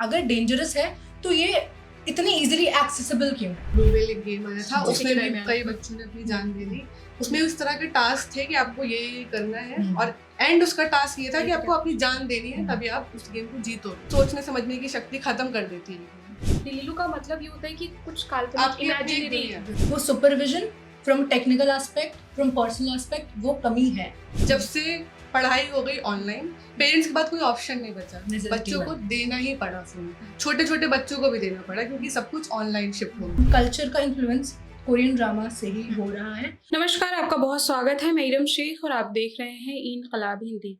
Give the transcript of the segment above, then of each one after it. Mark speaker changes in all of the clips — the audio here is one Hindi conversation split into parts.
Speaker 1: अगर डेंजरस है तो ये इतनी इजीली एक्सेसिबल क्यों है?
Speaker 2: ब्लूवेल एक गेम आया था, उसमें भी
Speaker 3: दरमियान।
Speaker 2: कई बच्चों ने अपनी जान दे दी। उसमें उस तरह के टास्क थे कि आपको ये करना है
Speaker 1: हम्म।
Speaker 2: और एंड उसका टास्क ये था कि आपको अपनी जान देनी है, तभी आप उस गेम को जीतो। सोचने समझने की शक्ति खत्म कर देती है।
Speaker 3: दिलीलू का मतलब ये होता है कि कुछ काल्पनिक
Speaker 2: आपकी अपनी एक
Speaker 3: इमेजिनरी
Speaker 2: दुनिया है।
Speaker 1: वो supervision from technical aspect, from personal aspect, वो कमी है।
Speaker 2: जब से पढ़ाई हो गई ऑनलाइन, पेरेंट्स के बाद कोई ऑप्शन नहीं बचा,
Speaker 1: Necessity
Speaker 2: बच्चों को
Speaker 1: बना।
Speaker 2: देना ही पड़ा फोन। छोटे छोटे बच्चों को भी देना पड़ा क्योंकि सब कुछ ऑनलाइन शिफ्ट हो गया।
Speaker 1: कल्चर का इन्फ्लुएंस कोरियन ड्रामा से ही हो रहा है।
Speaker 3: नमस्कार, आपका बहुत स्वागत है। मैं इरम शेख और आप देख रहे हैं इनकलाब हिंदी।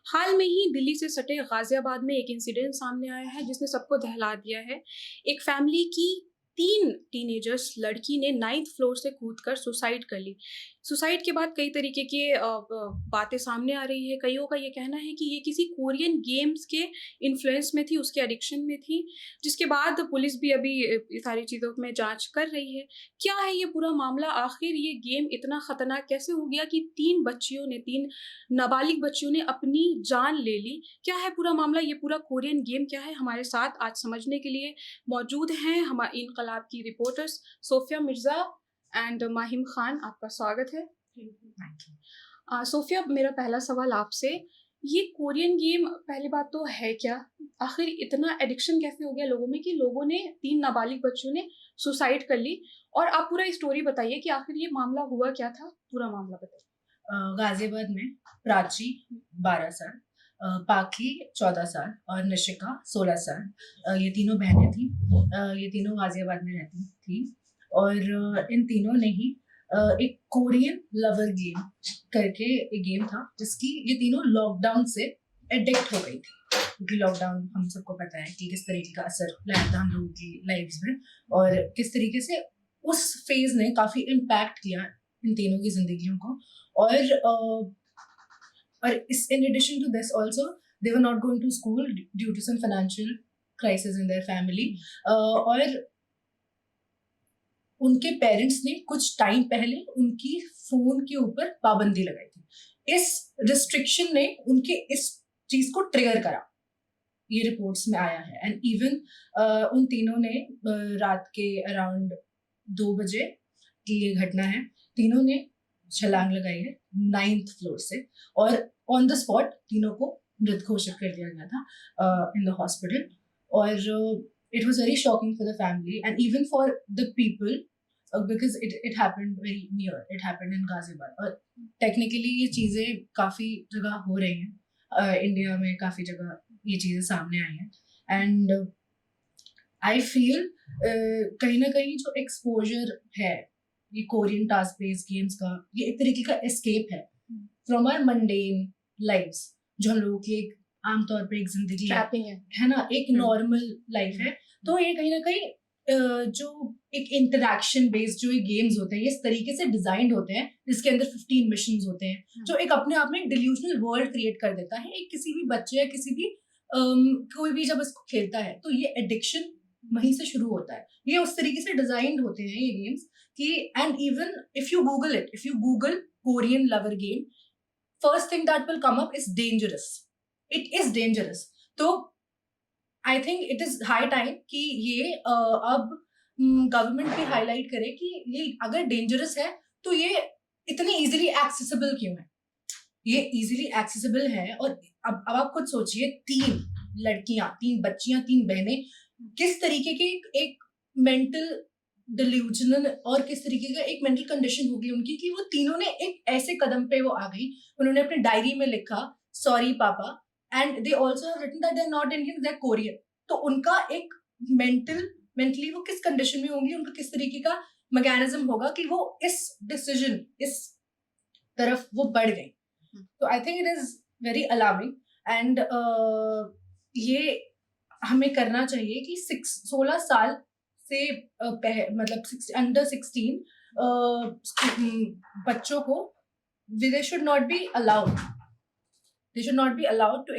Speaker 3: हाल में ही दिल्ली से सटे गाजियाबाद में एक इंसिडेंट सामने आया है जिसने सबको दहला दिया है। एक फैमिली की 3 टीनेजर्स लड़की ने 9th फ्लोर से कूदकर सुसाइड कर ली। सुसाइड के बाद कई तरीके की बातें सामने आ रही है। कईयों का ये कहना है कि ये किसी कोरियन गेम्स के इन्फ्लुएंस में थी, उसके एडिक्शन में थी, जिसके बाद पुलिस भी अभी ये सारी चीज़ों में जांच कर रही है। क्या है ये पूरा मामला? आखिर ये गेम इतना खतरनाक कैसे हो गया कि 3 नाबालिग बच्चियों ने अपनी जान ले ली? क्या है पूरा मामला? ये पूरा कोरियन गेम क्या है? हमारे साथ आज समझने के लिए मौजूद हैं हमारे इनकलाब की रिपोर्टर्स सोफिया मिर्जा एंड माहिम खान। आपका स्वागत है। सोफिया, मेरा पहला सवाल आपसे, ये कोरियन गेम पहली बात तो है क्या? आखिर इतना एडिक्शन कैसे हो गया लोगों में कि लोगों ने 3 नाबालिग बच्चों ने सुसाइड कर ली? और आप पूरा स्टोरी बताइए कि आखिर ये मामला हुआ क्या था, पूरा मामला बताइए।
Speaker 1: गाजियाबाद में प्राची 12 साल, पाखी 14 साल और निशिका 16 साल, ये तीनों बहनें थी। ये तीनों गाजियाबाद में रहती थी और इन तीनों ने ही एक कोरियन लवर गेम करके एक गेम था जिसकी ये तीनों लॉकडाउन से एडिक्ट हो गई थी, क्योंकि लॉकडाउन हम सबको पता है कि किस तरीके का असर लाया था हम लोगों की लाइफ्स में और किस तरीके से उस फेज ने काफी इम्पैक्ट किया इन तीनों की जिंदगियों को। और इस in addition to this also they were not going to school due to some financial crisis in their family. और उनके पेरेंट्स ने कुछ टाइम पहले उनकी फोन के ऊपर पाबंदी लगाई थी। इस रिस्ट्रिक्शन ने उनके इस चीज को ट्रिगर करा, ये रिपोर्ट्स में आया है। एंड इवन उन तीनों ने रात के अराउंड 2 बजे की ये घटना है, तीनों ने छलांग लगाई है 9th फ्लोर से और ऑन द स्पॉट तीनों को मृत घोषित कर दिया गया था इन द हॉस्पिटल। और it was very shocking for the family and even for the people because it happened very near, it happened in Ghaziabad। और technically ये चीज़ें काफ़ी जगह हो रही हैं, इंडिया में काफ़ी जगह ये चीज़ें सामने आई हैं। एंड आई फील कहीं ना कहीं जो एक्सपोजर है ये कोरियन टास्क बेस्ड गेम्स का, ये एक तरीके का एस्केप है फ्रॉम आवर मंडेन लाइव्स, जो हम लोगों की एक आमतौर पर एक जिंदगी है ना, एक नॉर्मल लाइफ है। तो ये कहीं ना कहीं जो एक इंटरैक्शन बेस्ड जो ये गेम्स होते हैं, ये इस तरीके से डिजाइंड होते हैं जिसके अंदर 15 मिशंस होते हैं, जो एक अपने आप में एक डिल्यूजनल वर्ल्ड क्रिएट कर देता है। एक किसी भी बच्चे या किसी भी कोई भी जब इसको खेलता है तो ये एडिक्शन वहीं से शुरू होता है। ये उस तरीके से डिजाइंड होते हैं ये गेम्स कि and even if you Google Korean lover game, first thing that will come up is dangerous. It is dangerous. तो I think it is high time कि ये अब गवर्नमेंट भी हाईलाइट करे कि ये अगर डेंजरस है तो ये इतनी इजीली एक्सेसिबल क्यों है। ये इजीली एक्सेसिबल है और अब आप खुद सोचिए, 3 लड़कियां, 3 बच्चियां, 3 बहनें, किस तरीके की एक मेंटल डिल्यूजनल और किस तरीके का एक मेंटल कंडीशन होगी उनकी कि वो तीनों ने एक ऐसे कदम पे वो आ गई। उन्होंने अपने डायरी में लिखा sorry papa, and they also have written that they are not Indian, they are Korean. तो उनका एक मेंटली वो किस कंडीशन में होंगी, उनका किस तरीके का मैकेनिज्म होगा कि वो इस डिसीजन, इस तरफ वो बढ़ गई। तो I think it is very alarming and ये हमें करना चाहिए कि 16 साल से मतलब अंडर 16 बच्चों को they should not be allowed to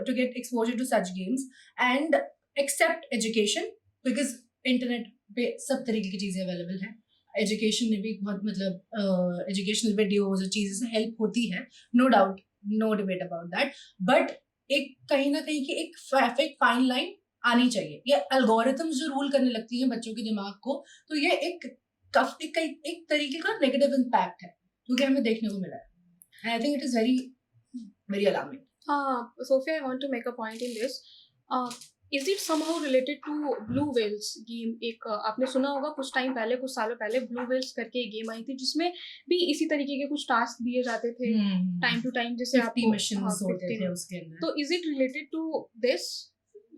Speaker 1: to get exposure to such games and accept education, because internet पे सब तरीके की चीजें अवेलेबल हैं। एजुकेशन में भी बहुत मतलब एजुकेशनल वीडियोज और चीजें से हेल्प होती है, no doubt, no debate about that, but एक कहीं ना कहीं की एक परफेक्ट फाइन लाइन आनी चाहिए। ये एल्गोरिथम्स जो रूल करने लगती हैं बच्चों के दिमाग को, तो ये एक तरीके का नेगेटिव इम्पैक्ट है क्योंकि हमें देखने को मिला है। आई think it is very very alarming.
Speaker 3: Sophia, I want to make a point in this. Is it somehow related to Blue Whales game? एक आपने सुना होगा कुछ टाइम पहले, कुछ सालों पहले Blue Whales करके एक गेम आई थी जिसमें भी इसी तरीके के कुछ टास्क दिए जाते थे टाइम टू टाइम, जैसे
Speaker 1: 50
Speaker 3: आपको
Speaker 1: मिशंस होते थे उसके अंदर।
Speaker 3: तो is it related to this?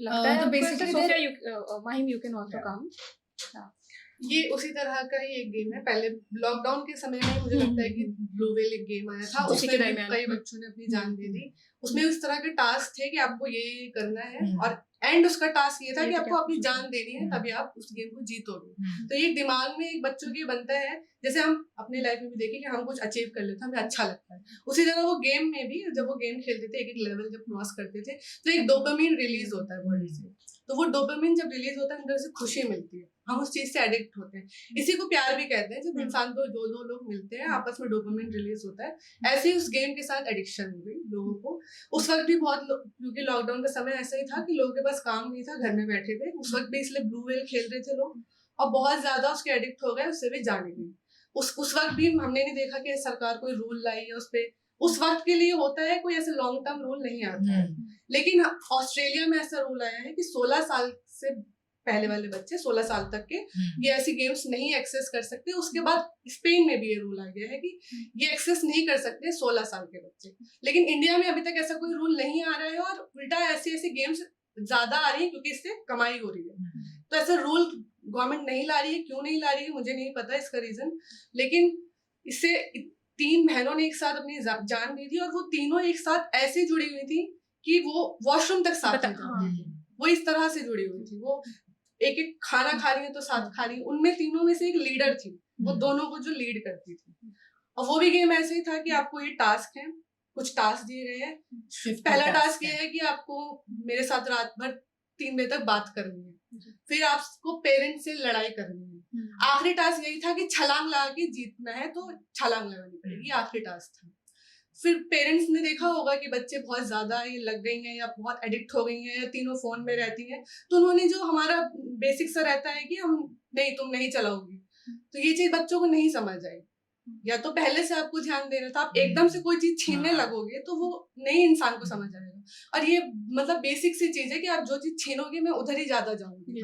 Speaker 3: लगता है
Speaker 1: तो
Speaker 3: आपको ऐसा?
Speaker 1: basically
Speaker 3: Sofia, Mahim, you can also come.
Speaker 2: ये उसी तरह का ही एक गेम है। पहले लॉकडाउन के समय में मुझे लगता है कि ब्लू व्हेल एक गेम आया था,
Speaker 3: उसी के
Speaker 2: उसमें भी
Speaker 3: दरमियान।
Speaker 2: कई बच्चों ने अपनी जान दे दी। उसमें उस तरह के टास्क थे कि आपको ये करना है,
Speaker 1: हम्म।
Speaker 2: और एंड उसका टास्क ये था
Speaker 3: ये
Speaker 2: कि
Speaker 3: तो
Speaker 2: आपको
Speaker 3: क्या
Speaker 2: अपनी
Speaker 3: कुछ
Speaker 2: जान देनी है,
Speaker 1: हम्म।
Speaker 2: तभी आप उस गेम को जीतोगे। तो ये दिमाग में एक बच्चों के बनता है, जैसे हम अपने लाइफ में भी देखें कि हम कुछ अचीव कर लेते हैं, हमें अच्छा लगता है, उसी तरह वो गेम में भी जब वो गेम खेलते थे, एक एक लेवल जब क्रॉस करते थे तो एक डोपामिन रिलीज होता है बॉडी से। तो वो डोपामिन जब रिलीज होता है अंदर से खुशी मिलती है, हम उस चीज से एडिक्ट होते हैं। इसी को प्यार भी कहते हैं। जब इंसान को दो लोग मिलते हैं, आपस में डोपामिन रिलीज होता है। ऐसे ही उस गेम के साथ एडिक्शन हो गई लोगों को। उस वक्त भी बहुत क्योंकि लॉकडाउन का समय ऐसा ही था कि लोगों के पास काम नहीं था, घर में बैठे थे, उस वक्त भी इसलिए ब्लू व्हेल खेल रहे थे लोग, और बहुत ज्यादा उसके एडिक्ट हो गए, उससे भी जाने गई। उस वक्त भी हमने नहीं देखा कि सरकार कोई रूल लाई है उस पे। उस वक्त के लिए होता है, कोई ऐसे लॉन्ग टर्म रूल नहीं आता है। लेकिन ऑस्ट्रेलिया में ऐसा रूल आया है कि 16 साल से पहले वाले बच्चे 16 साल तक के ये ऐसी गेम्स नहीं एक्सेस कर सकते। उसके बाद स्पेन में भी ये रूल आ गया है कि ये एक्सेस नहीं कर सकते 16 साल के बच्चे। लेकिन इंडिया में अभी तक ऐसा कोई रूल नहीं आ रहा है, और उल्टा ऐसी ऐसी गेम्स ज्यादा आ रही है क्योंकि इससे कमाई हो रही है। तो ऐसा रूल गवर्नमेंट नहीं ला रही है, क्यों नहीं ला रही है मुझे नहीं पता इसका रीजन। लेकिन इससे 3 बहनों ने एक साथ अपनी जान दी थी, और वो तीनों एक साथ ऐसे जुड़ी हुई थी कि वो वॉशरूम तक साथ में जाती थी। वो इस तरह से जुड़ी हुई थी, वो एक एक खाना खा रही है तो साथ खा रही है। उनमें तीनों में से एक लीडर थी, वो दोनों को जो लीड करती थी। और वो भी गेम ऐसे ही था कि आपको ये टास्क है, कुछ टास्क दिए गए हैं। पहला टास्क ये है कि आपको मेरे साथ रात भर 3 बजे तक बात करनी है, फिर आपको पेरेंट्स से लड़ाई करनी है। आखिरी टास्क यही था कि छलांग लगा के जीतना है, तो छलांग लगानी पड़ेगी, आखिरी टास्क था। फिर पेरेंट्स ने देखा होगा कि बच्चे बहुत ज्यादा ये लग गई हैं या बहुत एडिक्ट हो गई हैं या तीनों फोन में रहती हैं, तो उन्होंने जो हमारा बेसिक सा रहता है कि हम नहीं, तुम नहीं चलाओगी, तो ये चीज बच्चों को नहीं समझ आई। या तो पहले से आपको ध्यान देना था, आप एकदम से कोई चीज छीनने लगोगे तो वो नहीं इंसान को समझ आएगा। और ये मतलब बेसिक सी चीज है कि आप जो चीज छीनोगे मैं उधर ही ज्यादा जाऊंगी।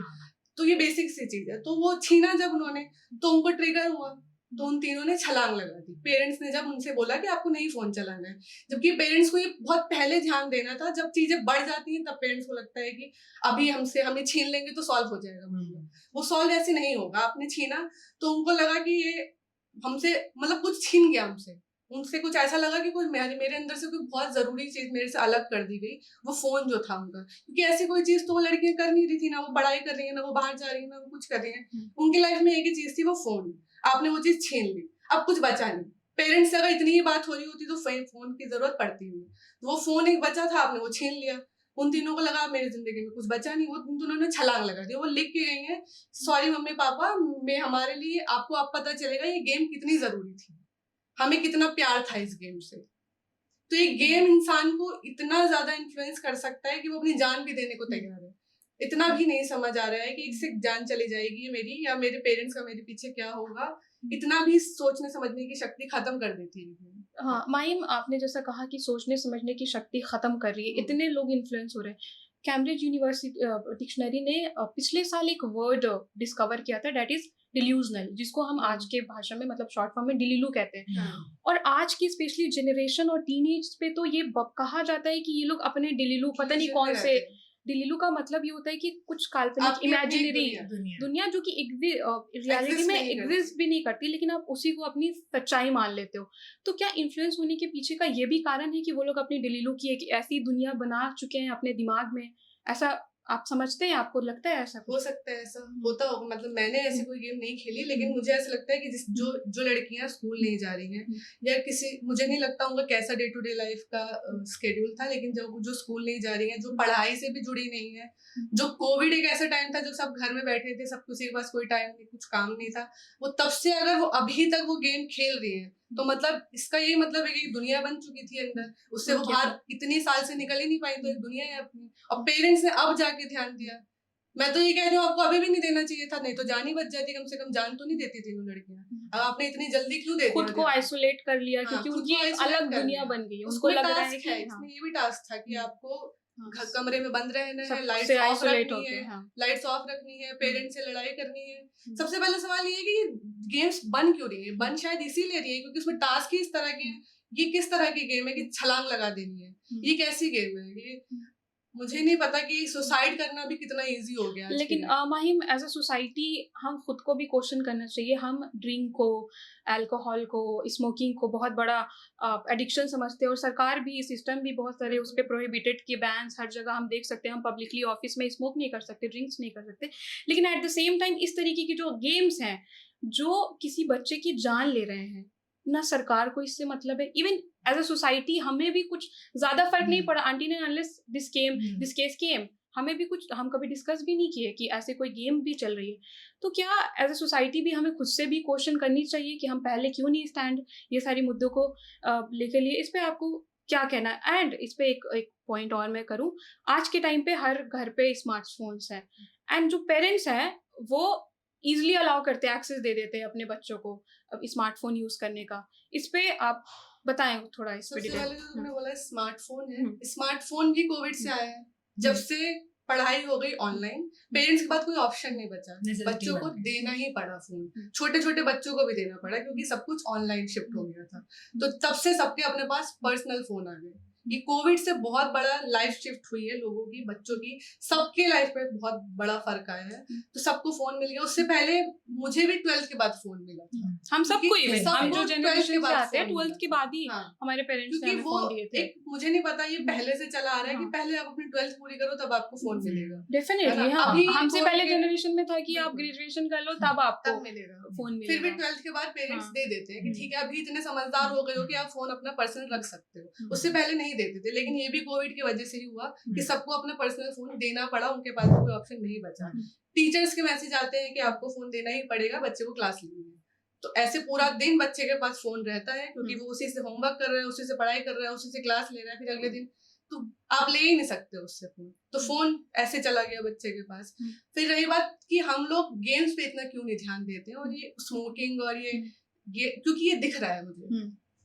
Speaker 2: तो ये बेसिक सी चीज है। तो वो छीना जब उन्होंने, तो उनको ट्रिगर हुआ, तो उन तीनों ने छलांग लगा दी। पेरेंट्स ने जब उनसे बोला कि आपको नहीं फोन चलाना है, जबकि पेरेंट्स को ये बहुत पहले ध्यान देना था। जब चीजें बढ़ जाती हैं तब पेरेंट्स को लगता है कि अभी हमें छीन लेंगे तो सॉल्व हो जाएगा मामला। वो सॉल्व ऐसे नहीं होगा। आपने छीना तो उनको लगा कि ये हमसे मतलब कुछ छीन गया हमसे, उनसे कुछ ऐसा लगा कि कोई मेरे अंदर से कोई बहुत जरूरी चीज मेरे से अलग कर दी गई, वो फोन जो था उनका। क्योंकि ऐसी कोई चीज तो वो लड़कियां कर नहीं रही थी, ना वो पढ़ाई कर रही है, ना वो बाहर जा रही है, ना वो कुछ कर रही है। उनकी लाइफ में एक ही चीज थी, वो फोन। आपने वो चीज छीन ली, अब कुछ बचा नहीं। पेरेंट्स से अगर इतनी ही बात हो रही होती तो फोन की जरूरत पड़ती नहीं। तो वो फोन एक बचा था, आपने वो छीन लिया। उन तीनों को लगा मेरी जिंदगी में कुछ बचा नहीं, वो उन्होंने छलांग लगा दी। वो लिख के गई है, सॉरी मम्मी पापा, मैं हमारे लिए आपको अब पता चलेगा ये गेम कितनी जरूरी थी, हमें कितना प्यार था इस गेम से। तो ये गेम इंसान को इतना ज्यादा इन्फ्लुएंस कर सकता है कि वो अपनी जान भी देने को तैयार है। इतना भी नहीं समझ आ रहा है कि इससे जान चली जाएगी मेरी, या मेरे पेरेंट्स का मेरे पीछे क्या होगा। इतना भी सोचने समझने की शक्ति खत्म कर देती है।
Speaker 3: हाँ माहिम, आपने जैसा कहा कि सोचने समझने की शक्ति खत्म कर रही है, इतने लोग इन्फ्लुएंस हो रहे हैं। कैम्ब्रिज यूनिवर्सिटी डिक्शनरी ने पिछले साल एक वर्ड डिस्कवर किया था, डेट इज डिल्यूजनल, जिसको हम आज के भाषा में मतलब शॉर्ट फॉर्म में डिलीलू कहते हैं। और आज की स्पेशली जनरेशन और टीनेज पे तो ये कहा जाता है कि ये लोग अपने डिलीलू पता नहीं कौन से, डिलीलू का मतलब ये होता है कि कुछ काल्पनिक इमेजिनरी दुनिया जो कि रियलिटी में एग्जिस्ट भी नहीं करती, लेकिन आप उसी को अपनी सच्चाई मान लेते हो। तो क्या इन्फ्लुएंस होने के पीछे का ये भी कारण है कि वो लोग अपनी डिलीलू की एक ऐसी दुनिया बना चुके हैं अपने दिमाग में? ऐसा आप समझते हैं? आपको लगता है ऐसा?
Speaker 2: हो सकता है ऐसा होता होगा। मतलब मैंने ऐसी कोई गेम नहीं खेली, लेकिन मुझे ऐसा लगता है कि जो लड़कियां स्कूल नहीं जा रही हैं, या किसी, मुझे नहीं लगता उनका कैसा डे टू डे लाइफ का स्केड्यूल था, लेकिन जो स्कूल नहीं जा रही हैं, जो पढ़ाई से भी जुड़ी नहीं है, जो कोविड एक ऐसा टाइम था जब सब घर में बैठे थे, सब किसी के पास कोई टाइम नहीं, कुछ काम नहीं था, वो तब से अगर वो अभी तक वो गेम खेल रही है तो मतलब इसका यही मतलब है कि एक दुनिया बन चुकी थी अंदर, उससे वो
Speaker 3: Okay.
Speaker 2: बाहर इतनी साल से निकल ही नहीं पाई, तो एक दुनिया है अपनी। और पेरेंट्स ने अब जाके ध्यान दिया। मैं तो ये कह रही हूँ आपको अभी भी नहीं देना चाहिए था, नहीं तो जान ही बच जाती, कम से कम जान तो नहीं देती तीनों लड़कियां। अब आपने इतनी जल्दी क्यों दे
Speaker 3: खुद
Speaker 2: दिया
Speaker 3: को
Speaker 2: ध्यान?
Speaker 3: आइसोलेट कर लिया,
Speaker 2: हाँ,
Speaker 3: क्योंकि
Speaker 2: खुद
Speaker 3: उनकी
Speaker 2: को
Speaker 3: एक
Speaker 2: isolate
Speaker 3: अलग
Speaker 2: कर
Speaker 3: दुनिया
Speaker 2: लिया।
Speaker 3: बन गई है, उनको
Speaker 2: उसमें
Speaker 3: लग रहा है
Speaker 2: टास्क
Speaker 3: कि
Speaker 2: है,
Speaker 3: हाँ,
Speaker 2: इसमें ये भी टास्क था कि आपको
Speaker 3: हाँ,
Speaker 2: कमरे में बंद रहना है, लाइट्स
Speaker 3: सबसे
Speaker 2: ऑफ
Speaker 3: आइसोलेट
Speaker 2: रखनी
Speaker 3: होके,
Speaker 2: है,
Speaker 3: हाँ।
Speaker 2: लाइट्स ऑफ रखनी है, पेरेंट्स से लड़ाई करनी है।
Speaker 3: हम्म।
Speaker 2: सबसे पहला सवाल ये है कि ये गेम्स बन क्यों रही है? बन शायद इसीलिए रही है क्योंकि उसमें टास्क ही इस तरह के हैं। ये किस तरह की गेम है कि छलांग लगा देनी है? ये कैसी गेम है ये? मुझे नहीं पता कि सुसाइड करना भी कितना इजी हो गया आज के
Speaker 3: लेकिन
Speaker 2: date.
Speaker 3: Mahim, as a society हम खुद को भी क्वेश्चन करना चाहिए। हम ड्रिंक को, अल्कोहल को, स्मोकिंग को बहुत बड़ा एडिक्शन समझते हैं, और सरकार भी, सिस्टम भी बहुत सारे उस पर प्रोहिबिटेड के बैन्स हर जगह हम देख सकते हैं। हम पब्लिकली ऑफिस में स्मोक नहीं कर सकते, ड्रिंक्स नहीं कर सकते, लेकिन एट द सेम टाइम इस तरीके की जो गेम्स हैं जो किसी बच्चे की जान ले रहे हैं, ना सरकार को इससे मतलब है। इवन एज अ सोसाइटी हमें भी कुछ ज्यादा फर्क नहीं पड़ा until and unless this case came. हमें भी कुछ, हम कभी डिस्कस भी नहीं किए कि ऐसे कोई गेम भी चल रही है। तो क्या एज अ सोसाइटी भी हमें खुद से भी क्वेश्चन करनी चाहिए कि हम पहले क्यों नहीं स्टैंड ये सारी मुद्दों को लेकर लिए? इस पे आपको क्या कहना है? एंड इस पे एक पॉइंट और मैं करूं, आज के टाइम पे हर घर पे स्मार्टफोन्स हैं, एंड जो पेरेंट्स हैं वो इजिली अलाउ करते हैं, एक्सेस दे देते हैं अपने बच्चों को स्मार्टफोन यूज करने का। इस पे आप बताएं थोड़ा इस पे
Speaker 2: सबसे
Speaker 3: डिटेल।
Speaker 2: पहले जो तुमने बोला स्मार्टफोन है, स्मार्टफोन भी कोविड से आया है। जब से पढ़ाई हो गई ऑनलाइन, पेरेंट्स के पास कोई ऑप्शन नहीं बचा, बच्चों को देना ही पड़ा फोन। छोटे छोटे बच्चों को भी देना पड़ा क्योंकि सब कुछ ऑनलाइन शिफ्ट हो गया था। तो तब से सबके अपने पास पर्सनल फोन आ गए। ये कोविड से बहुत बड़ा लाइफ शिफ्ट हुई है लोगों की, बच्चों की, सबके लाइफ में बहुत बड़ा फर्क आया है। तो सबको फोन मिल गया। उससे पहले मुझे भी 12th के बाद फोन मिला था।
Speaker 3: हम सबको, इवन हम
Speaker 2: सबको
Speaker 3: जो
Speaker 2: 12th
Speaker 3: जनरेशन
Speaker 2: के
Speaker 3: से
Speaker 2: बाद
Speaker 3: आते हैं
Speaker 2: फोन
Speaker 3: 12th
Speaker 2: मिला
Speaker 3: के
Speaker 2: था।
Speaker 3: बाद ही
Speaker 2: हाँ,
Speaker 3: हमारे पेरेंट्स ने
Speaker 2: क्योंकि
Speaker 3: हमें
Speaker 2: वो
Speaker 3: फोन दिए थे।
Speaker 2: एक मुझे नहीं पता ये पहले से चला आ रहा है कि
Speaker 3: हाँ।
Speaker 2: पहले आप अपनी 12th पूरी करो तब आपको फोन मिलेगा।
Speaker 3: डेफिनेटली, हाँ।
Speaker 2: अभी
Speaker 3: हमसे
Speaker 2: फोन
Speaker 3: पहले
Speaker 2: के-
Speaker 3: जनरेशन में था कि आप
Speaker 2: बिल्कुल।
Speaker 3: ग्रेजुएशन कर लो तब आपको
Speaker 2: तब मिलेगा
Speaker 3: फोन
Speaker 2: फिर भी
Speaker 3: मिलेगा।
Speaker 2: 12th के बाद पेरेंट्स
Speaker 3: हाँ।
Speaker 2: दे देते हैं कि ठीक है अभी इतने समझदार हो गए हो कि आप फोन अपना पर्सनल रख सकते हो। उससे पहले नहीं देते थे, लेकिन ये भी कोविड की वजह से ही हुआ कि सबको अपना पर्सनल फोन देना पड़ा, उनके पास कोई ऑप्शन नहीं बचा। टीचर्स के मैसेज आते हैं कि आपको फोन देना ही पड़ेगा, बच्चे को क्लास लेनी है। तो ऐसे पूरा दिन बच्चे के पास फोन रहता है क्योंकि वो उसी से होमवर्क कर रहा है, उसी से पढ़ाई कर रहा है, उसी से क्लास ले रहा है, फिर अगले दिन तो आप ले ही नहीं सकते उससे फोन। तो फोन ऐसे चला गया बच्चे के पास। फिर रही बात कि हम लोग गेम्स पे इतना क्यों नहीं ध्यान देते हैं, और ये स्मोकिंग और ये क्योंकि ये दिख रहा है मुझे,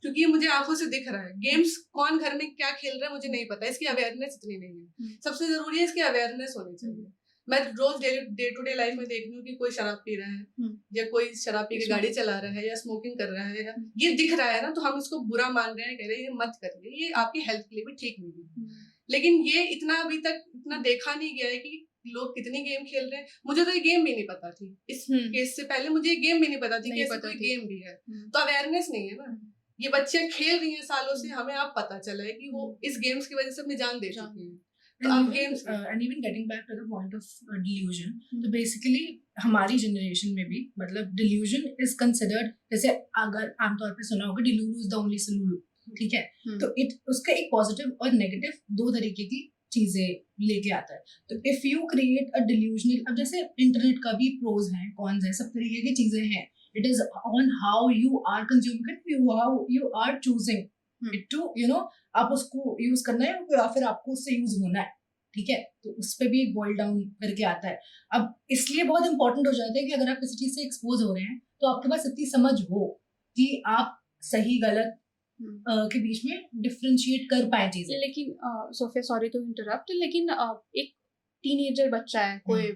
Speaker 2: क्योंकि ये मुझे आंखों से दिख रहा है। गेम्स कौन घर में क्या खेल रहा है मुझे नहीं पता, इसकी अवेयरनेस इतनी नहीं है। सबसे जरूरी है इसकी अवेयरनेस होनी चाहिए। मैं रोज डे टू डे लाइफ में देख रही हूँ कि कोई शराब पी रहा है या कोई शराब पी के गाड़ी चला रहा है या स्मोकिंग कर रहा है, या ये दिख रहा है ना, तो हम इसको बुरा मान रहे हैं, कह रहे हैं ये मत करिए, ये आपकी हेल्थ के लिए भी ठीक नहीं है। लेकिन ये इतना अभी तक इतना देखा नहीं गया है कि लोग कितनी गेम खेल रहे हैं। मुझे तो ये गेम भी नहीं पता थी, इस केस से पहले मुझे ये गेम भी नहीं पता थी कि ऐसा कोई गेम भी है। तो अवेयरनेस नहीं है ना, ये बच्चे खेल रही हैं सालों से, हमें अब पता चला है कि वो इस गेम्स की वजह से अपनी जान दे चुकी हैं।
Speaker 1: and even getting back to the point of delusion, तो basically हमारी जनरेशन में भी मतलब delusion is considered, जैसे अगर आमतौर पे सुना होगा delulu is the only solution, ठीक है? तो उसका एक पॉजिटिव और नेगेटिव दो तरीके की चीजें लेके आता है। तो if you create a delusional, अब जैसे इंटरनेट का भी प्रोज हैं, कॉन्स हैं, सब तरीके की चीजें हैं। It is on how you are consuming it, how you are choosing it to आप उसको यूज करना है या फिर आपको उससे यूज होना है, ठीक है? तो उस पर भी बॉइल डाउन करके आता है। अब इसलिए बहुत इंपॉर्टेंट हो जाता है कि अगर आप किसी चीज से एक्सपोज हो रहे हैं तो आपके पास इतनी समझ हो कि आप सही गलत के बीच में डिफरेंशिएट कर पाए चीजें।
Speaker 3: लेकिन सोफिया, सॉरी टू इंटरप्ट, लेकिन एक टीनेजर बच्चा है कोई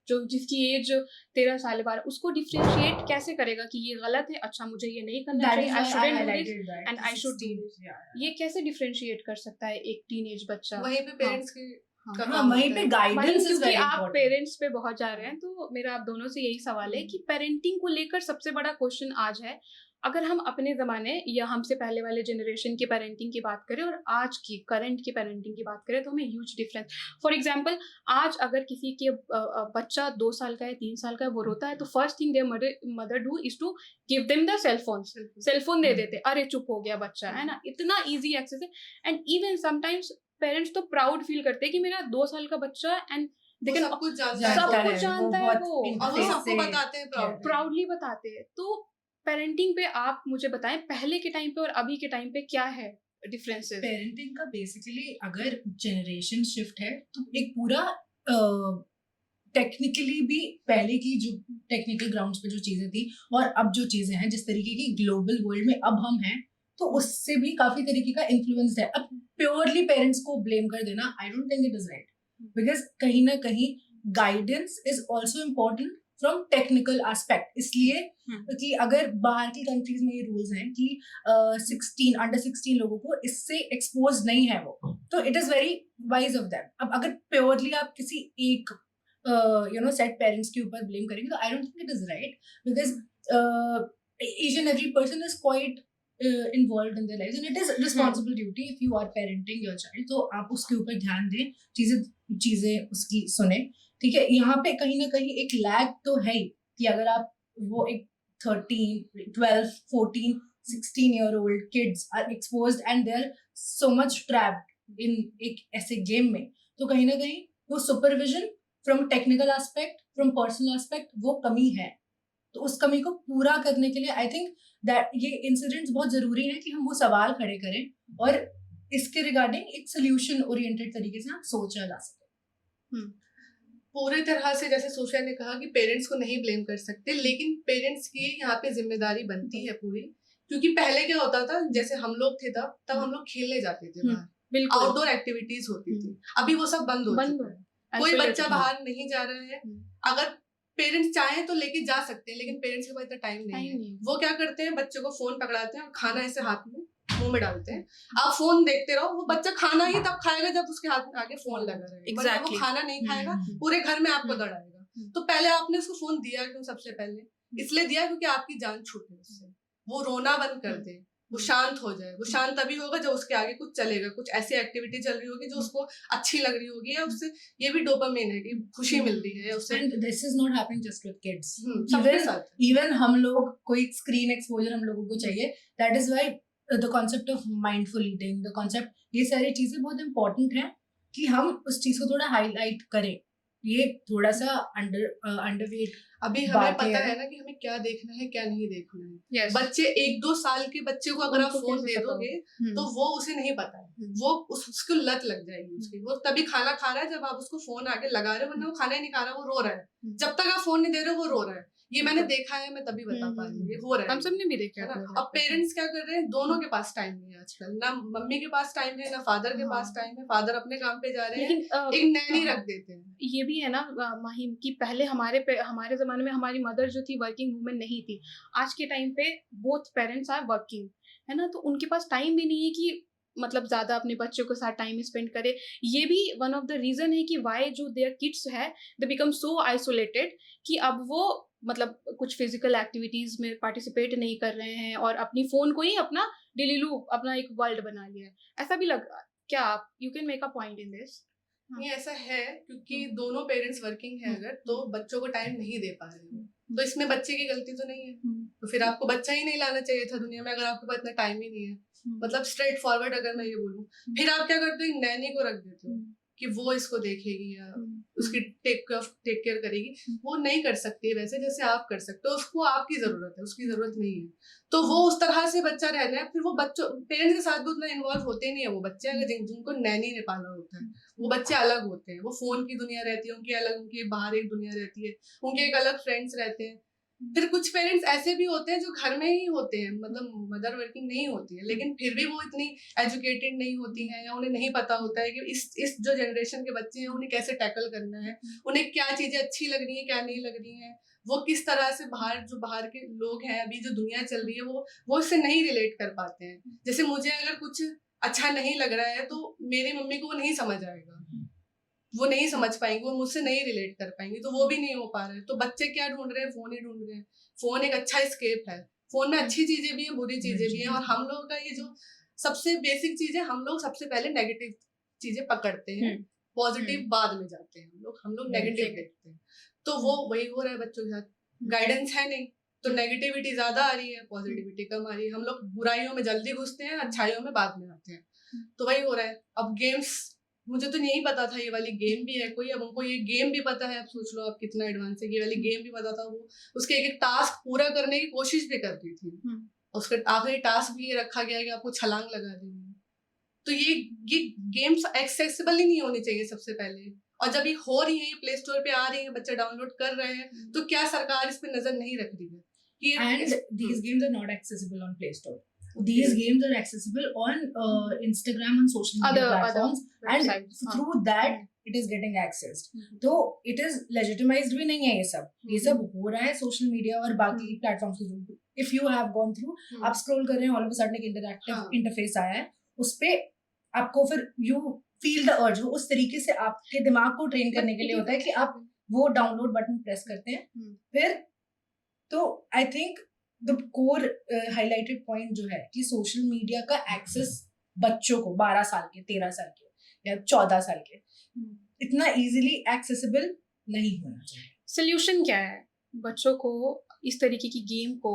Speaker 3: जो जिसकी एज 13 साल 12, उसको डिफरेंशिएट कैसे करेगा कि ये गलत है, अच्छा मुझे ये नहीं करना चाहिए, I shouldn't do this and I should do this. ये कैसे डिफरेंशिएट कर सकता है एक टीनेज बच्चा?
Speaker 2: वहीं पे पेरेंट्स की
Speaker 1: वहीं पे गाइडेंस,
Speaker 3: क्योंकि आप पेरेंट्स पे बहुत जा रहे हैं, तो मेरा आप दोनों से यही सवाल है कि पेरेंटिंग को लेकर सबसे बड़ा क्वेश्चन आज है, अगर हम अपने ज़माने या हमसे पहले वाले जनरेशन की पेरेंटिंग की बात करें और आज की करंट की पेरेंटिंग की बात करें, तो हमें ह्यूज डिफरेंस। फॉर एग्जांपल, आज अगर किसी के बच्चा 2 साल का है, 3 साल का है, वो रोता है, तो first thing their mother do is to give them the cell phone दे देते, अरे चुप हो गया बच्चा, है ना, इतना ईजी एक्सेस है। एंड इवन समटाइम्स पेरेंट्स तो प्राउड फील करते हैं कि मेरा 2 साल का बच्चा, एंड
Speaker 2: सब कुछ जानता है,
Speaker 3: सब कुछ जानता है, वो
Speaker 2: और वो सबको बताते हैं,
Speaker 3: प्राउडली बताते हैं। तो पेरेंटिंग पे आप मुझे बताएं, पहले के टाइम पे और अभी के टाइम पे क्या है डिफरेंसेस?
Speaker 1: पेरेंटिंग का बेसिकली अगर जनरेशन शिफ्ट है तो एक पूरा टेक्निकली भी पहले की जो टेक्निकल ग्राउंड्स पे जो चीजें थी और अब जो चीजें हैं, जिस तरीके की ग्लोबल वर्ल्ड में अब हम हैं, तो उससे भी काफी तरीके का इन्फ्लुएंस है. अब प्योरली पेरेंट्स को ब्लेम कर देना, I don't think it is right, because कहीं ना कहीं guidance is also important from technical aspect. इसलिए कि अगर बाहर की कंट्रीज में ये रूल्स हैं कि 16 अंडर 16 लोगों को इससे एक्सपोज नहीं है वो, तो it is very wise of them. अब अगर प्योरली आप किसी एक सेट पेरेंट्स के ऊपर ब्लेम करेंगे तो I don't think it is right, because each and every person is quite involved in their lives and it is responsible duty if you are parenting your child, तो आप उसके ऊपर ध्यान दें, चीजें उसकी सुने. ठीक है, यहाँ पे कहीं ना कहीं एक लैग तो है ही कि अगर आप वो एक 13, 12, 14, 16-year-old kids are exposed and they are so much trapped in एक ऐसे गेम में, तो कहीं ना कहीं वो supervision from technical aspect, from personal aspect, वो कमी है. तो उस कमी को पूरा करने के लिए आई थिंक दैट ये इंसिडेंट्स बहुत जरूरी है कि हम वो सवाल खड़े करें और इसके रिगार्डिंग एक सोल्यूशन ओरिएंटेड तरीके से हम सोचा जा सके.
Speaker 2: पूरी तरह से जैसे सोफिया ने कहा कि पेरेंट्स को नहीं ब्लेम कर सकते, लेकिन पेरेंट्स की यहाँ पे जिम्मेदारी बनती है पूरी. क्योंकि पहले क्या होता था, जैसे हम लोग थे तब हम लोग खेलने जाते थे बाहर, आउटडोर एक्टिविटीज होती थी. अभी वो सब बंद हो चुका है. कोई बच्चा बाहर नहीं जा रहा है. अगर पेरेंट्स चाहें तो लेके जा सकते हैं, लेकिन पेरेंट्स के पास इतना टाइम नहीं है. वो क्या करते हैं, बच्चों को फोन पकड़ाते हैं और खाना ऐसे हाथ में मुंह में डालते हैं. आप फोन देखते रहो. वो बच्चा खाना ही तब खाएगा जब उसके हाथ में आगे फोन लगा रहेगा. वो खाना नहीं खाएगा, पूरे घर में आपको दौड़ाएगा. तो पहले आपने उसको फोन दिया क्यों? सबसे पहले इसलिए दिया क्योंकि आपकी जान छूटे उससे, वो रोना बंद कर दे, वो शांत हो जाए. वो शांत तभी होगा जब उसके आगे कुछ चलेगा, कुछ ऐसी एक्टिविटी चल रही होगी जो उसको अच्छी लग रही होगी, या उससे ये भी डोपामिन है कि खुशी मिल रही है उससे.
Speaker 1: And this is not happening just with kids,
Speaker 2: सबके साथ.
Speaker 1: इवन हम लोग कोई स्क्रीन एक्सपोजर हम लोगों को चाहिए. That is why the concept of mindful eating, the concept, ये सारी चीजें बहुत इंपॉर्टेंट है कि हम उस चीज को थोड़ा हाईलाइट करें. ये थोड़ा सा अंडरवेट.
Speaker 2: अभी हमें पता है ना कि हमें क्या देखना है क्या नहीं देखना है. बच्चे 1-2 साल के बच्चे को अगर आप फोन दे दोगे तो वो उसे नहीं पता है, वो उसको लत लग जाएगी उसकी. वो तभी खाना खा रहा है जब आप उसको फोन आगे लगा रहे हो, वरना वो खाना ही नहीं खा रहा, वो रो रहा है. जब तक आप फोन नहीं दे रहे हो वो रो रहा है. ये मैंने देखा है, मैं तभी बता पा रही हूँ, ये हो रहा है.
Speaker 3: हम सबने भी देखा है.
Speaker 2: अब पेरेंट्स क्या कर रहे हैं, दोनों के पास टाइम नहीं है आजकल. ना मम्मी के पास टाइम है, ना फादर के पास टाइम है. फादर अपने काम पे जा रहे हैं, एक नैनी रख देते हैं.
Speaker 3: ये भी है ना माहिम, कि पहले हमारे जमाने में हमारी मदर जो थी वर्किंग वुमेन नहीं थी. आज के टाइम पे बोथ पेरेंट्स आर वर्किंग, है ना, तो उनके पास टाइम भी नहीं है कि मतलब ज्यादा अपने बच्चों के साथ टाइम स्पेंड करे. ये भी वन ऑफ द रीजन है कि वाई जो देयर किड्स है दे बिकम सो आइसोलेटेड कि अब वो मतलब कुछ फिजिकल एक्टिविटीज में पार्टिसिपेट नहीं कर रहे हैं और अपनी फोन को ही अपना डेली लूप, अपना एक वर्ल्ड बना लिया है. ऐसा भी लग क्या आप you can make a point in this?
Speaker 2: ये ऐसा है क्योंकि दोनों पेरेंट्स वर्किंग है अगर, तो बच्चों को टाइम नहीं दे पा रहे हो, तो इसमें बच्चे की गलती तो नहीं है. तो फिर आपको बच्चा ही नहीं लाना चाहिए था दुनिया में अगर आपके पास इतना टाइम ही नहीं है. मतलब स्ट्रेट फॉरवर्ड अगर मैं ये बोलूं, फिर आप क्या करते हो, नैनी को रख देते हो कि वो इसको देखेगी या उसकी टेक केयर करेगी. वो नहीं कर सकती है वैसे जैसे आप कर सकते हो. उसको आपकी जरूरत है, उसकी जरूरत नहीं है. तो वो उस तरह से बच्चा रहना है. फिर वो बच्चों पेरेंट्स के साथ भी उतना इन्वॉल्व होते नहीं है. वो बच्चे अगर जिनको नैनी ने पाला होता है, वो बच्चे अलग होते हैं. वो फोन की दुनिया रहती है उनकी अलग, उनकी बाहर एक दुनिया रहती है, उनके एक अलग फ्रेंड्स रहते हैं. फिर कुछ पेरेंट्स ऐसे भी होते हैं जो घर में ही होते हैं, मतलब मदर वर्किंग नहीं होती है, लेकिन फिर भी वो इतनी एजुकेटेड नहीं होती हैं, या उन्हें नहीं पता होता है कि इस जो जनरेशन के बच्चे हैं उन्हें कैसे टैकल करना है, उन्हें क्या चीजें अच्छी लग रही है क्या नहीं लग रही है. वो किस तरह से बाहर के लोग हैं, अभी जो दुनिया चल रही है वो इससे नहीं रिलेट कर पाते हैं. जैसे मुझे अगर कुछ अच्छा नहीं लग रहा है तो मेरी मम्मी को वो नहीं समझ आएगा, वो नहीं समझ पाएंगे, वो मुझसे नहीं रिलेट कर पाएंगे. तो वो भी नहीं हो पा रहा है. तो बच्चे क्या ढूंढ रहे हैं, फोन ही ढूंढ रहे हैं. फोन एक अच्छा एस्केप है. फोन में अच्छी चीजें भी हैं, बुरी चीजें भी हैं. और हम लोगों का ये जो सबसे बेसिक चीज है, हम लोग सबसे पहले नेगेटिव चीजें पकड़ते हैं, पॉजिटिव बाद में जाते हैं. हम लोग नेगेटिव देखते हैं. तो वो वही हो रहा है बच्चों के साथ. गाइडेंस है नहीं तो नेगेटिविटी ज्यादा आ रही है, पॉजिटिविटी कम आ रही है. हम लोग बुराइयों में जल्दी घुसते हैं, अच्छाइयों में बाद में आते हैं. तो वही हो रहा है. अब गेम्स मुझे तो नहीं पता था ये वाली गेम भी है कोई, अब उनको ये गेम भी पता है, अब सोच लो आप कितना एडवांस है, ये वाली गेम भी पता था, वो उसके एक टास्क पूरा करने की कोशिश भी कर रही थी। उसका आखिरी टास्क भी ये रखा गया है कि आपको छलांग लगा देनी है। तो ये गेम्स एक्सेसिबल ही नहीं होनी चाहिए सबसे पहले, और जब ये हो रही है, ये प्ले स्टोर पे आ रही है, बच्चे डाउनलोड कर रहे हैं, तो क्या सरकार इस पे नजर नहीं रख रही है?
Speaker 1: And these games are not accessible on Play Store. These games are accessible on Instagram and social media platforms, and through that it is getting accessed. तो it is legitimized भी नहीं है ये सब हो रहा है social media और बाकी platforms के through. If you have gone through, आप scroll कर रहे हैं, all of a sudden एक interactive interface आया है, उस पे आपको फिर you feel the urge, वो उस तरीके से आपके दिमाग को ट्रेन करने के लिए होता है कि आप वो डाउनलोड बटन प्रेस करते हैं, फिर तो I think the core highlighted point जो है कि सोशल मीडिया का एक्सेस बच्चों को 12 साल के, 13 साल के या 14 साल के इतना इजीली एक्सेसिबल नहीं होना चाहिए।
Speaker 3: सोल्यूशन क्या है बच्चों को इस तरीके की गेम को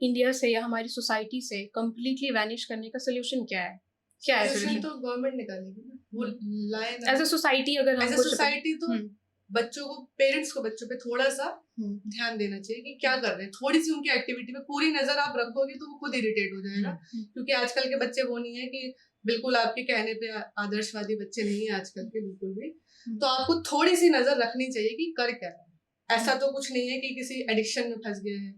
Speaker 3: इंडिया से या हमारी सोसाइटी से कंप्लीटली वैनिश करने का सोल्यूशन क्या है? क्या है
Speaker 2: सोल्यूशन? तो गवर्नमेंट निकालेगी ना, वो लाए ना।
Speaker 3: एज अ सोसाइटी, अगर हम
Speaker 2: एज अ सोसाइटी तो बच्चों को, पेरेंट्स को बच्चों पे थोड़ा सा ध्यान देना चाहिए कि क्या कर रहे हैं, थोड़ी सी उनकी एक्टिविटी पे पूरी नजर आप रखोगे तो वो खुद इरिटेट हो जाएगा। क्योंकि आजकल के बच्चे वो नहीं है कि बिल्कुल आपके कहने पे आदर्शवादी बच्चे नहीं है आजकल के, बिल्कुल भी। तो आपको थोड़ी सी नजर रखनी चाहिए कि कर क्या रहा है। ऐसा तो कुछ नहीं है कि किसी एडिक्शन में फंस गया है,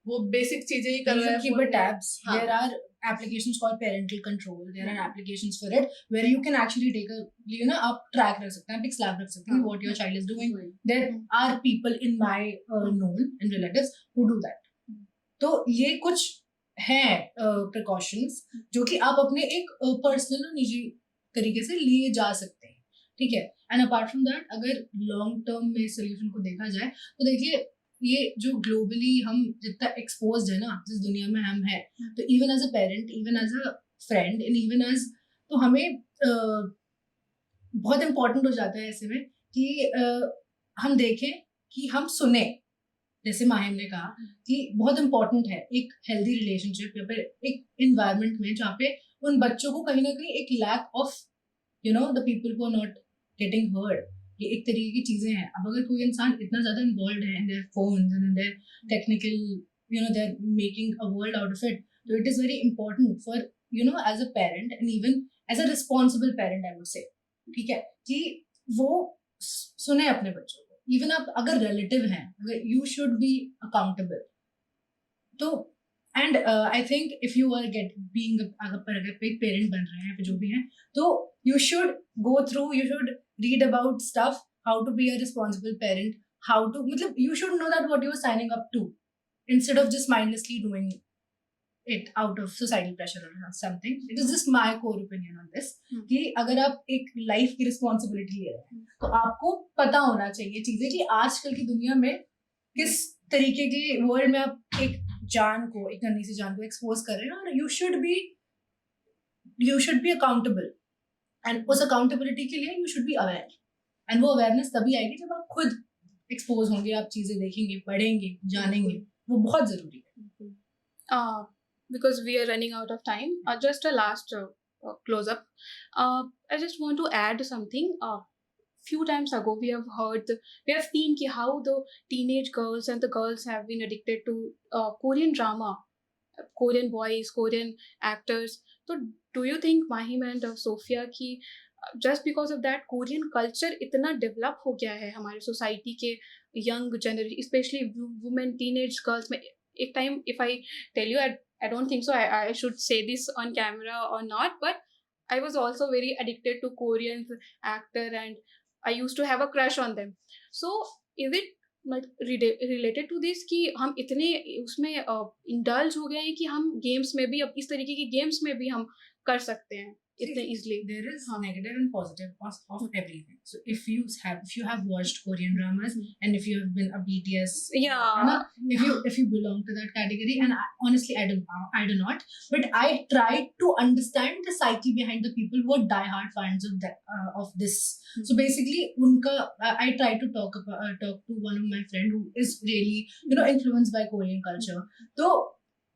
Speaker 2: वो बेसिक चीजें ही कर रहा है।
Speaker 1: Keep tabs. There are applications called parental control. There are applications for it where you can actually take a, you know, आप track रख सकते हैं, आप एक slab रख सकते हैं what your child is doing. There are people in my known and relatives who do that. तो ये कुछ हैं precautions जो कि आप अपने एक personal निजी तरीके से लिए जा सकते हैं, ठीक है। And apart from that, अगर long term में solution को देखा जाए तो देखिए ये जो ग्लोबली हम जितना एक्सपोज्ड है ना, जिस दुनिया में हम हैं, तो even as a parent, even as a friend and even as, तो हमें बहुत इम्पोर्टेंट हो जाता है ऐसे में कि हम देखें कि हम सुने, जैसे माहिम ने कहा कि बहुत इम्पोर्टेंट है एक हेल्दी रिलेशनशिप या फिर एक इन्वायरमेंट में जहाँ पे उन बच्चों को कहीं ना कहीं एक लैक ऑफ द पीपल को नॉट गेटिंग हर्ड, ये एक तरीके की चीजें हैं। अब अगर कोई इंसान इतना ज्यादा इन्वॉल्व है in their phones and in their technical, they are making a world out of it, तो it is very important for as a parent and even as a responsible parent, I would say, ठीक है, कि वो सुने अपने बच्चों को। इवन आप अगर रिलेटिव हैं, अगर यू शुड बी अकाउंटेबल, तो and I think if you are अगर एक पेरेंट बन रहे हैं जो भी हैं, तो you should go through, you should read about stuff, how to be a responsible parent, how to, you should know that what you are signing up to, instead of just mindlessly doing it out of societal pressure or something. It is just my core opinion on this, कि अगर आप एक लाइफ की रिस्पॉन्सिबिलिटी ले रहे हैं तो आपको पता होना चाहिए चीजें कि आजकल की दुनिया में किस तरीके की वर्ल्ड में आप एक जान को, एक नन्ही सी जान को एक्सपोज कर रहे हैं, और you should be accountable, and उस अकाउंटेबिलिटी के लिए you should be aware, and वो अवेयरनेस तभी आएगी जब आप खुद एक्सपोज होंगे, आप चीजें देखेंगे, पढ़ेंगे, जानेंगे, वो बहुत जरूरी है।
Speaker 3: Because we are running out of time, just a last close up. I just want to add something. Few times ago we have seen how the teenage girls and the girls have been addicted to Korean drama, Korean boys, Korean actors. So do you think Mahim and Sophia ki just because of that Korean culture इतना develop हो गया है हमारे society के young generation, especially women, teenage girls में? एक time, if I tell you, I don't think so I should say this on camera or not, but I was also very addicted to Korean actor and I used to have a crush on them. So is it related to this कि हम इतने उसमें indulge हो गए हैं कि हम गेम्स में भी, अब इस तरीके की गेम्स में भी हम कर सकते हैं इतने easily?
Speaker 1: There is negative and positive of everything. So if you have watched Korean dramas and if you have been a BTS, if you belong to that category, and honestly I do not, but I try to understand the psyche behind the people who are diehard fans of this. So basically I try to talk to one of my friend who is really influenced by Korean culture. तो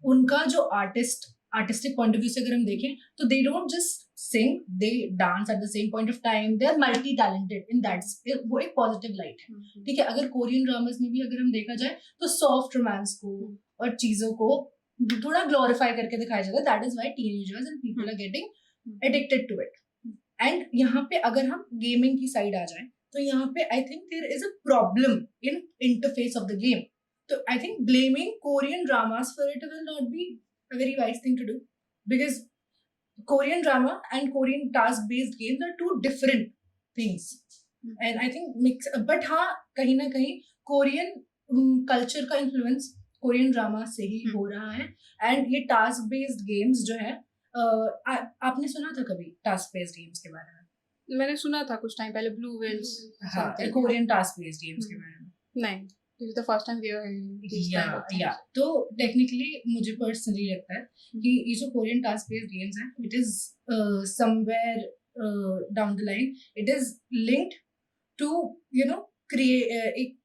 Speaker 1: उनका जो artist artistic point of view से अगर हम देखें तो they don't just sing, they dance at the same point of time, they are multi talented in that, वो एक पॉजिटिव लाइट है। ठीक है, अगर कोरियन ड्रामास में भी अगर हम देखा जाए तो सॉफ्ट रोमांस को और चीजों को थोड़ा ग्लोरीफाई करके दिखाया जाता है, that is why teenagers and people are getting addicted to it. And यहाँ पे अगर हम गेमिंग की साइड आ जाए तो यहाँ पे I think there is a problem in interface of the game. तो I think blaming Korean dramas for it will not be a very wise thing to do, because Korean drama and Korean task-based games are two different things. And I think but हाँ कहीं ना कहीं Korean culture का influence Korean drama से ही हो रहा है। and ये task-based games जो है आपने सुना था कभी task-based games के बारे में?
Speaker 3: मैंने सुना था कुछ टाइम पहले, ब्लू वेल्स।
Speaker 1: हाँ, Korean task-based games के बारे में
Speaker 3: नहीं, this is the first time we are hearing this kind of things.
Speaker 1: तो टेक्निकली मुझे पर्सनली लगता है कि ये जो कोरियन टास्क बेस्ड गेम्स हैं, it is somewhere down the line it is linked to you know create एक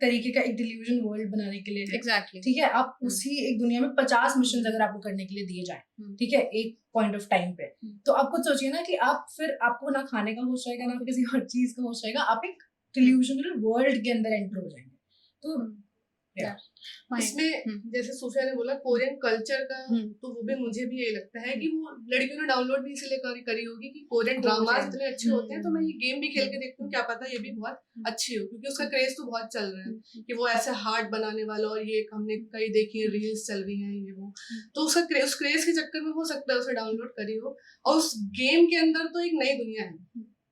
Speaker 1: तरीके का एक डिल्यूजन वर्ल्ड बनाने के लिए है।
Speaker 3: Exactly.
Speaker 1: ठीक है, आप उसी एक दुनिया में 50 मिशन अगर आपको करने के लिए दिए जाए, ठीक है, एक पॉइंट ऑफ टाइम पे, तो आप खुद सोचिए ना कि आप फिर आपको ना खाने का होश रहेगा ना फिर किसी और चीज का होश रहेगा, आप एक डिल्यूजनल वर्ल्ड के अंदर एंटर हो जाएंगे। तो
Speaker 2: इसमें जैसे सोफिया ने बोला कोरियन कल्चर का, तो वो भी मुझे भी यही लगता है कि वो लड़कियों ने डाउनलोड भी इसलिए करी होगी कि कोरियन ड्रामास इतने अच्छे होते हैं, तो मैं ये गेम भी खेल के देखती हूँ, क्या पता ये भी बहुत अच्छी हो, क्योंकि उसका क्रेज तो बहुत चल रहा है कि वो ऐसे हार्ट बनाने वाला, और ये हमने कई देखी है, रील्स चल रही हैं ये वो, तो उसका उस क्रेज के चक्कर में हो सकता है उसे डाउनलोड करी हो। और उस गेम के अंदर तो एक नई दुनिया है,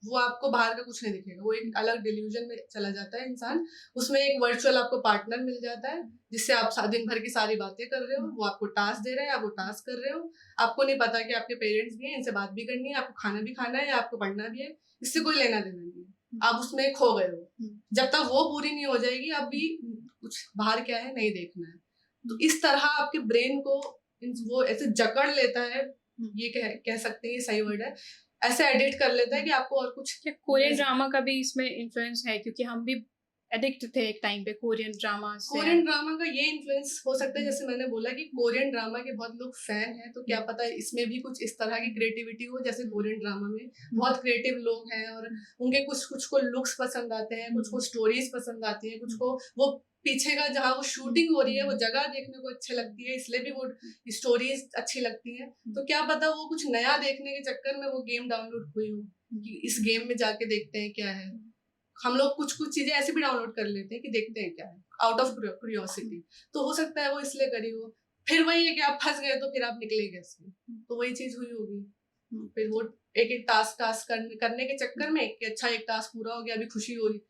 Speaker 2: वो आपको बाहर का कुछ नहीं दिखेगा, वो एक अलग डिल्यूजन में चला जाता है इंसान। उसमें एक वर्चुअल आपको पार्टनर मिल जाता है जिससे आप दिन भर की सारी बातें कर रहे हो, वो आपको टास्क दे रहे हैं, आप वो टास्क कर रहे हो, आपको नहीं पता कि आपके पेरेंट्स भी हैं, इनसे बात भी करनी है, आपको खाना भी खाना है, आपको पढ़ना भी है, इससे कोई लेना देना नहीं है, आप उसमें खो गए हो। जब तक वो पूरी नहीं हो जाएगी आप भी कुछ बाहर क्या है नहीं देखना है। तो इस तरह आपके ब्रेन को वो ऐसे जकड़ लेता है, ये कह सकते हैं, ये सही वर्ड है, ऐसे एडिट कर लेता है कि आपको और कुछ।
Speaker 3: कोरियन ड्रामा का भी इसमें इन्फ्लुएंस है, क्योंकि हम भी एडिक्ट थे एक टाइम पे कोरियन ड्रामा से।
Speaker 2: कोरियन ड्रामा का ये इन्फ्लुएंस हो सकता है, जैसे मैंने बोला कि कोरियन ड्रामा के बहुत लोग फैन हैं, तो क्या पता इसमें भी कुछ इस तरह की क्रिएटिविटी हो, जैसे कोरियन ड्रामा में बहुत क्रिएटिव लोग हैं और उनके कुछ को लुक्स पसंद आते हैं, कुछ को स्टोरीज पसंद आती है, कुछ को वो पीछे का जहाँ वो शूटिंग हो रही है वो जगह देखने को अच्छी लगती है, इसलिए भी वो स्टोरीज अच्छी लगती है। तो क्या पता वो कुछ नया देखने के चक्कर में वो गेम डाउनलोड हुई हो कि इस गेम में जाके देखते हैं क्या है। हम लोग कुछ चीजें ऐसे भी डाउनलोड कर लेते हैं कि देखते हैं क्या है, आउट ऑफ क्यूरियोसिटी, तो हो सकता है वो इसलिए करी हो। फिर वही है कि आप फंस गए तो फिर आप निकले कैसे, तो वही चीज हुई होगी। फिर वो एक टास्क करने के चक्कर में कि अच्छा एक टास्क पूरा हो गया, अभी खुशी हो रही,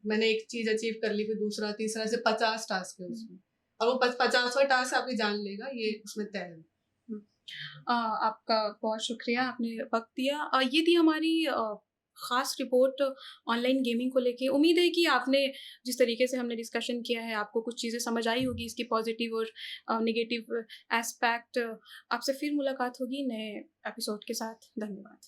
Speaker 2: मैंने एक चीज अचीव कर ली, फिर दूसरा तीसरा से 50 टास्क है उसमें, और वो 50वां टास्क आपकी जान लेगा, ये उसमें तय है।
Speaker 3: आपका बहुत शुक्रिया, आपने वक्त दिया। ये थी हमारी ख़ास रिपोर्ट ऑनलाइन गेमिंग को लेके। उम्मीद है कि आपने जिस तरीके से हमने डिस्कशन किया है आपको कुछ चीज़ें समझ आई होगी, इसकी पॉजिटिव और नेगेटिव एस्पेक्ट। आपसे फिर मुलाकात होगी नए एपिसोड के साथ। धन्यवाद।